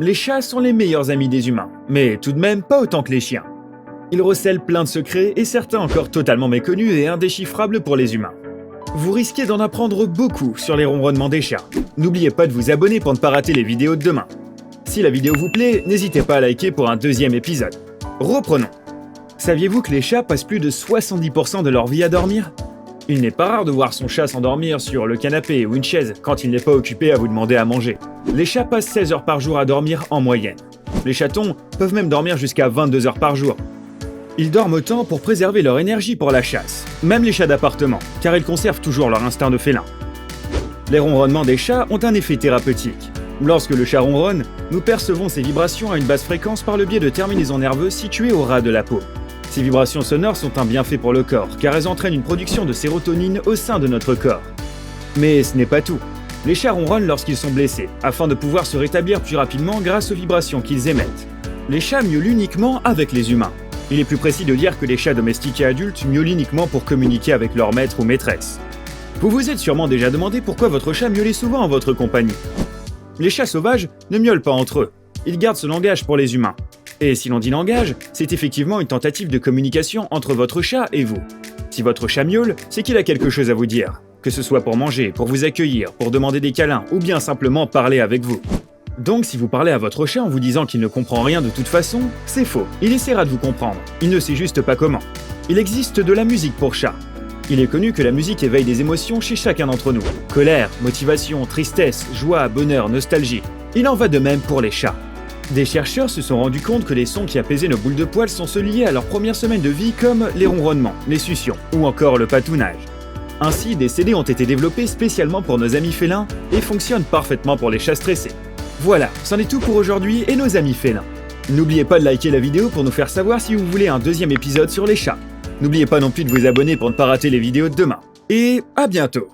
Les chats sont les meilleurs amis des humains, mais tout de même pas autant que les chiens. Ils recèlent plein de secrets et certains encore totalement méconnus et indéchiffrables pour les humains. Vous risquez d'en apprendre beaucoup sur les ronronnements des chats. N'oubliez pas de vous abonner pour ne pas rater les vidéos de demain. Si la vidéo vous plaît, n'hésitez pas à liker pour un deuxième épisode. Reprenons. Saviez-vous que les chats passent plus de 70% de leur vie à dormir ? Il n'est pas rare de voir son chat s'endormir sur le canapé ou une chaise quand il n'est pas occupé à vous demander à manger. Les chats passent 16 heures par jour à dormir en moyenne. Les chatons peuvent même dormir jusqu'à 22 heures par jour. Ils dorment autant pour préserver leur énergie pour la chasse, même les chats d'appartement, car ils conservent toujours leur instinct de félin. Les ronronnements des chats ont un effet thérapeutique. Lorsque le chat ronronne, nous percevons ces vibrations à une basse fréquence par le biais de terminaisons nerveuses situées au ras de la peau. Ces vibrations sonores sont un bienfait pour le corps, car elles entraînent une production de sérotonine au sein de notre corps. Mais ce n'est pas tout. Les chats ronronnent lorsqu'ils sont blessés, afin de pouvoir se rétablir plus rapidement grâce aux vibrations qu'ils émettent. Les chats miaulent uniquement avec les humains. Il est plus précis de dire que les chats domestiqués adultes miaulent uniquement pour communiquer avec leur maître ou maîtresse. Vous vous êtes sûrement déjà demandé pourquoi votre chat miaulait souvent en votre compagnie. Les chats sauvages ne miaulent pas entre eux. Ils gardent ce langage pour les humains. Et si l'on dit langage, c'est effectivement une tentative de communication entre votre chat et vous. Si votre chat miaule, c'est qu'il a quelque chose à vous dire. Que ce soit pour manger, pour vous accueillir, pour demander des câlins ou bien simplement parler avec vous. Donc si vous parlez à votre chat en vous disant qu'il ne comprend rien de toute façon, c'est faux. Il essaiera de vous comprendre. Il ne sait juste pas comment. Il existe de la musique pour chat. Il est connu que la musique éveille des émotions chez chacun d'entre nous. Colère, motivation, tristesse, joie, bonheur, nostalgie. Il en va de même pour les chats. Des chercheurs se sont rendus compte que les sons qui apaisaient nos boules de poils sont ceux liés à leur première semaine de vie comme les ronronnements, les succions ou encore le patounage. Ainsi, des CD ont été développés spécialement pour nos amis félins et fonctionnent parfaitement pour les chats stressés. Voilà, c'en est tout pour aujourd'hui et nos amis félins. N'oubliez pas de liker la vidéo pour nous faire savoir si vous voulez un deuxième épisode sur les chats. N'oubliez pas non plus de vous abonner pour ne pas rater les vidéos de demain. Et à bientôt!